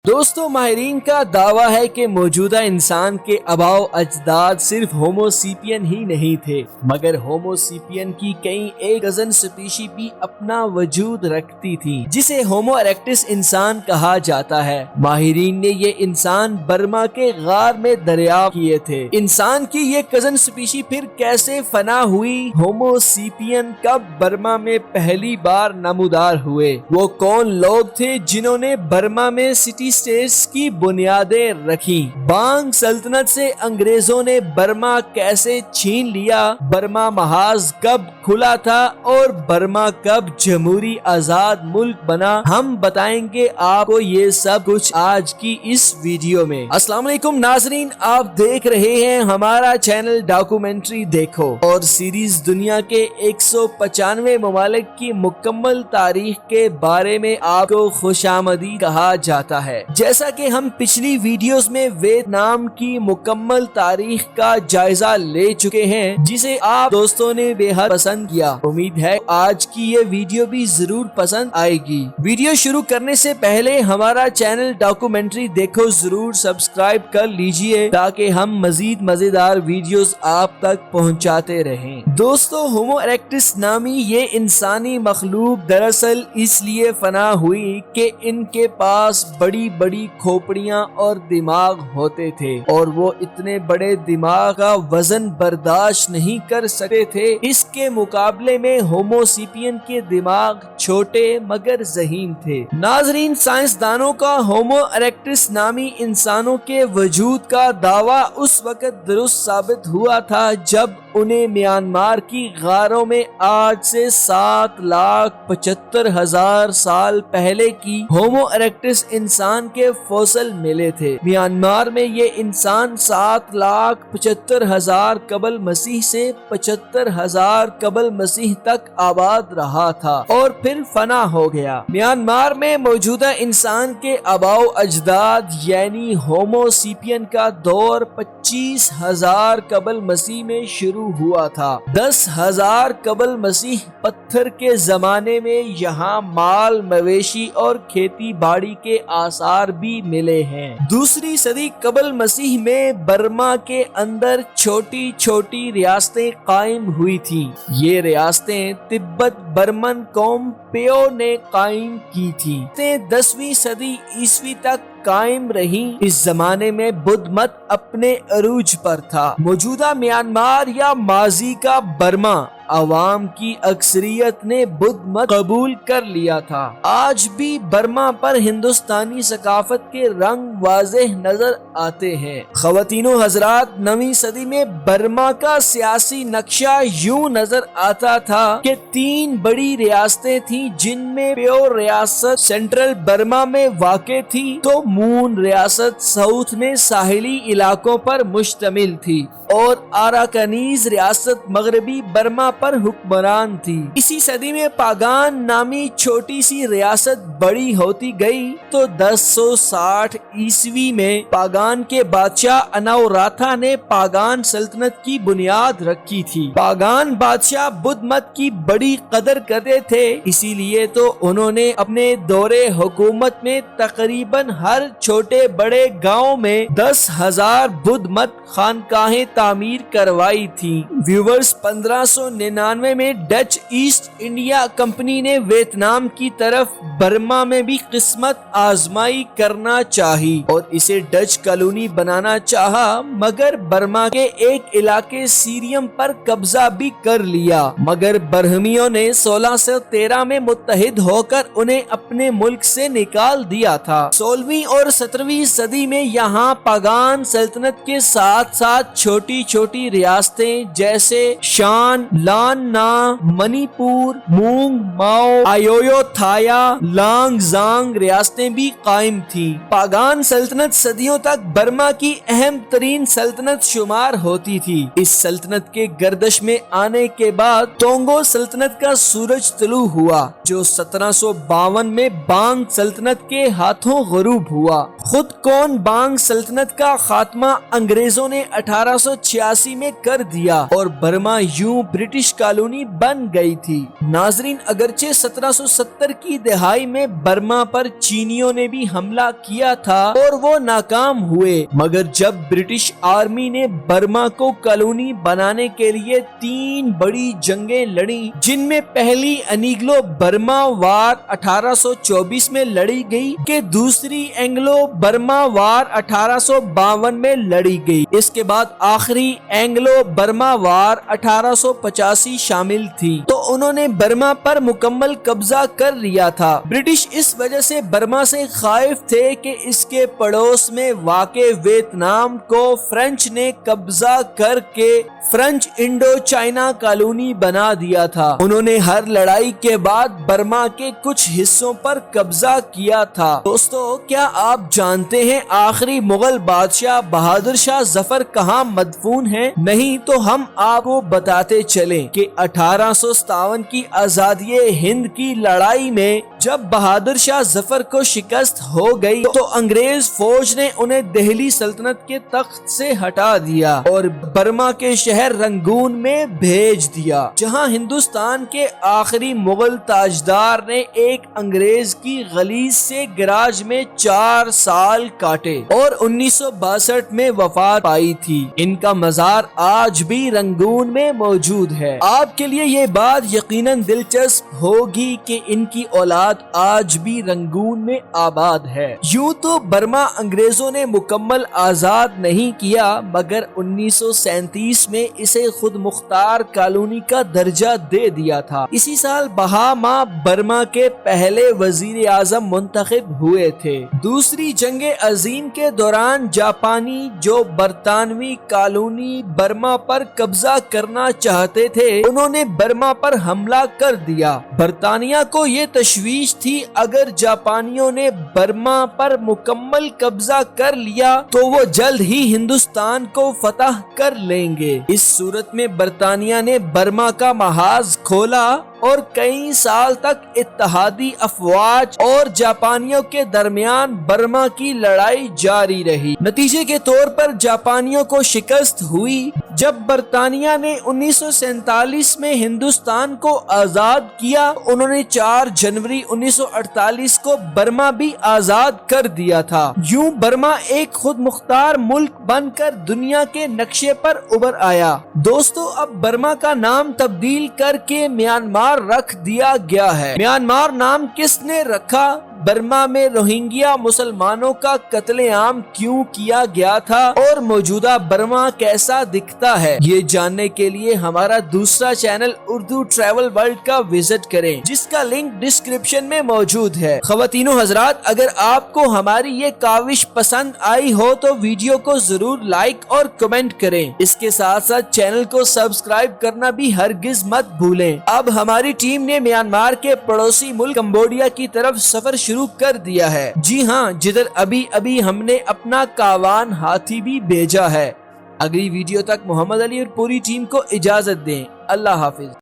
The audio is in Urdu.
دوستو ماہرین کا دعویٰ ہے کہ موجودہ انسان کے آباء و اجداد صرف ہومو سیپین ہی نہیں تھے مگر ہومو سیپین کی کئی ایک ڈزن سپیشی بھی اپنا وجود رکھتی تھی جسے ہومو اریکٹس انسان کہا جاتا ہے۔ ماہرین نے یہ انسان برما کے غار میں دریافت کیے تھے۔ انسان کی یہ کزن سپیشی پھر کیسے فنا ہوئی؟ ہومو سیپین کب برما میں پہلی بار نمودار ہوئے؟ وہ کون لوگ تھے جنہوں نے برما میں سٹی اسٹیٹس کی بنیادیں رکھیں؟ بانگ سلطنت سے انگریزوں نے برما کیسے چھین لیا؟ برما محاذ کب کھلا تھا اور برما کب جمہوری آزاد ملک بنا؟ ہم بتائیں گے آپ کو یہ سب کچھ آج کی اس ویڈیو میں۔ السلام علیکم ناظرین، آپ دیکھ رہے ہیں ہمارا چینل ڈاکومنٹری دیکھو اور سیریز دنیا کے 195 ممالک کی مکمل تاریخ کے بارے میں آپ کو خوش آمدید کہا جاتا ہے۔ جیسا کہ ہم پچھلی ویڈیوز میں ویتنام کی مکمل تاریخ کا جائزہ لے چکے ہیں جسے آپ دوستوں نے بے حد پسند کیا۔ امید ہے آج کی یہ ویڈیو بھی ضرور پسند آئے گی۔ ویڈیو شروع کرنے سے پہلے ہمارا چینل ڈاکومنٹری دیکھو ضرور سبسکرائب کر لیجئے تاکہ ہم مزید مزیدار ویڈیوز آپ تک پہنچاتے رہیں۔ دوستو ہومو اریکٹس نامی یہ انسانی مخلوق دراصل اس لیے فنا ہوئی کہ ان کے پاس بڑی بڑی کھوپڑیاں اور دماغ ہوتے تھے اور وہ اتنے بڑے دماغ کا وزن برداشت نہیں کر سکتے تھے۔ اس کے مقابلے میں ہومو سیپین کے دماغ چھوٹے مگر ذہین تھے۔ ناظرین، سائنسدانوں کا ہومو اریکٹس نامی انسانوں کے وجود کا دعویٰ اس وقت درست ثابت ہوا تھا جب انہیں میانمار کی غاروں میں آج سے 7,75,000 سال پہلے کی ہومو اریکٹس انسان کے فوسل ملے تھے۔ میانمار میں یہ انسان 7,75,000 قبل مسیح سے 75,000 قبل مسیح تک آباد رہا تھا اور پھر فنا ہو گیا۔ میانمار میں موجودہ انسان کے آباء و اجداد یعنی ہومو سیپین کا دور 25,000 قبل مسیح میں شروع ہوا تھا۔ 10,000 قبل مسیح پتھر کے زمانے میں یہاں مال مویشی اور کھیتی باڑی کے آثار بھی ملے ہیں۔ دوسری صدی قبل مسیح میں برما کے اندر چھوٹی چھوٹی ریاستیں قائم ہوئی تھیں۔ یہ ریاستیں تبت برمن قوم پیو نے قائم کی تھی۔ 10ویں صدی عیسوی تک قائم رہی۔ اس زمانے میں بدھ مت اپنے عروج پر تھا۔ موجودہ میانمار یا ماضی کا برما عوام کی اکثریت نے بدھ مت قبول کر لیا تھا۔ آج بھی برما پر ہندوستانی ثقافت کے رنگ واضح نظر آتے ہیں۔ خواتین و حضرات، 9ویں صدی میں برما کا سیاسی نقشہ یوں نظر آتا تھا کہ 3 بڑی ریاستیں تھیں جن میں پیو ریاست سینٹرل برما میں واقع تھی تو مون ریاست ساؤتھ میں ساحلی علاقوں پر مشتمل تھی اور آراکانیز ریاست مغربی برما پر حکمران تھی۔ اسی صدی میں پاگان نامی چھوٹی سی ریاست بڑی ہوتی گئی تو 1060 عیسوی میں پاگان کے بادشاہ اناوراتھا نے پاگان سلطنت کی بنیاد رکھی تھی۔ پاگان بادشاہ بدھ مت کی بڑی قدر کرتے تھے، اسی لیے تو انہوں نے اپنے دور حکومت میں تقریباً ہر چھوٹے بڑے گاؤں میں 10,000 بدھ مت خانقاہیں تعمیر کروائی تھی۔ ویورز، 1599 میں ڈچ ایسٹ انڈیا کمپنی نے ویتنام کی طرف برما میں بھی قسمت آزمائی کرنا چاہی اور اسے ڈچ کالونی بنانا چاہا مگر برما کے ایک علاقے سیریم پر قبضہ بھی کر لیا، مگر برہمیوں نے 1613 میں متحد ہو کر انہیں اپنے ملک سے نکال دیا تھا۔ 16ویں اور 17ویں صدی میں یہاں پاگان سلطنت کے ساتھ ساتھ چھوٹی چھوٹی ریاستیں جیسے شان، لان نا، منی پور، مونگ، ماؤ، آیویو تھایا، لانگ زانگ ریاستیں بھی قائم تھیں۔ پاگان سلطنت صدیوں تک برما کی اہم ترین سلطنت شمار ہوتی تھی۔ اس سلطنت کے گردش میں آنے کے بعد تونگو سلطنت کا سورج طلوع ہوا جو 1752 میں بانگ سلطنت کے ہاتھوں غروب ہوا۔ خود کون بانگ سلطنت کا خاتمہ انگریزوں نے 1886 میں کر دیا اور برما یوں برٹش برٹش کالونی بن گئی تھی۔ ناظرین، اگرچہ 1770 کی دہائی میں برما پر چینیوں نے بھی حملہ کیا تھا اور وہ ناکام ہوئے، مگر جب برٹش آرمی نے برما کو کالونی بنانے کے لیے 3 بڑی جنگیں لڑیں، جن میں پہلی انگلو برما وار 1824 میں لڑی گئی کہ دوسری اینگلو برما وار 1852 میں لڑی گئی، اس کے بعد آخری اینگلو برما وار 1885 شامل تھی، تو انہوں نے برما پر مکمل قبضہ کر لیا تھا۔ برٹش اس وجہ سے برما سے خائف تھے کہ اس کے پڑوس میں واقع ویتنام کو فرینچ نے قبضہ کر کے فرینچ انڈو چائنا کالونی بنا دیا تھا۔ انہوں نے ہر لڑائی کے بعد برما کے کچھ حصوں پر قبضہ کیا تھا۔ دوستو، کیا آپ جانتے ہیں آخری مغل بادشاہ بہادر شاہ ظفر کہاں مدفون ہیں؟ نہیں تو ہم آپ کو بتاتے چلیں کہ 1857 کی آزادی ہند کی لڑائی میں جب بہادر شاہ ظفر کو شکست ہو گئی تو انگریز فوج نے انہیں دہلی سلطنت کے تخت سے ہٹا دیا اور برما کے شہر رنگون میں بھیج دیا، جہاں ہندوستان کے آخری مغل تاجدار نے ایک انگریز کی غلیظ سے گراج میں 4 سال کاٹے اور 1962 میں وفات پائی تھی۔ ان کا مزار آج بھی رنگون میں موجود ہے۔ آپ کے لیے یہ بات یقیناً دلچسپ ہوگی کہ ان کی اولاد آج بھی رنگون میں آباد ہے۔ یوں تو برما انگریزوں نے مکمل آزاد نہیں کیا، مگر 1937 میں اسے خود مختار کالونی کا درجہ دے دیا تھا۔ اسی سال بہاما برما کے پہلے وزیر اعظم منتخب ہوئے تھے۔ دوسری جنگ عظیم کے دوران جاپانی جو برطانوی کالونی برما پر قبضہ کرنا چاہتے تھے، انہوں نے برما پر حملہ کر دیا۔ برطانیہ کو یہ تشویش تھی اگر جاپانیوں نے برما پر مکمل قبضہ کر لیا تو وہ جلد ہی ہندوستان کو فتح کر لیں گے۔ اس صورت میں برطانیہ نے برما کا محاذ کھولا اور کئی سال تک اتحادی افواج اور جاپانیوں کے درمیان برما کی لڑائی جاری رہی۔ نتیجے کے طور پر جاپانیوں کو شکست ہوئی۔ جب برطانیہ نے 1947 میں ہندوستان کو آزاد کیا، انہوں نے 4 جنوری 1948 کو برما بھی آزاد کر دیا تھا۔ یوں برما ایک خود مختار ملک بن کر دنیا کے نقشے پر ابھر آیا۔ دوستو، اب برما کا نام تبدیل کر کے میانمار رکھ دیا گیا ہے۔ میانمار نام کس نے رکھا؟ برما میں روہنگیا مسلمانوں کا قتل عام کیوں کیا گیا تھا اور موجودہ برما کیسا دکھتا ہے، یہ جاننے کے لیے ہمارا دوسرا چینل اردو ٹریول ورلڈ کا وزٹ کریں، جس کا لنک ڈسکرپشن میں موجود ہے۔ خواتین و حضرات، اگر آپ کو ہماری یہ کاوش پسند آئی ہو تو ویڈیو کو ضرور لائک اور کمنٹ کریں۔ اس کے ساتھ ساتھ چینل کو سبسکرائب کرنا بھی ہرگز مت بھولیں۔ اب ہماری ٹیم نے میانمار کے پڑوسی ملک کمبوڈیا کی طرف سفر شروع کر دیا ہے۔ جی ہاں، جدھر ابھی ہم نے اپنا کاوان ہاتھی بھی بھیجا ہے۔ اگلی ویڈیو تک محمد علی اور پوری ٹیم کو اجازت دیں۔ اللہ حافظ۔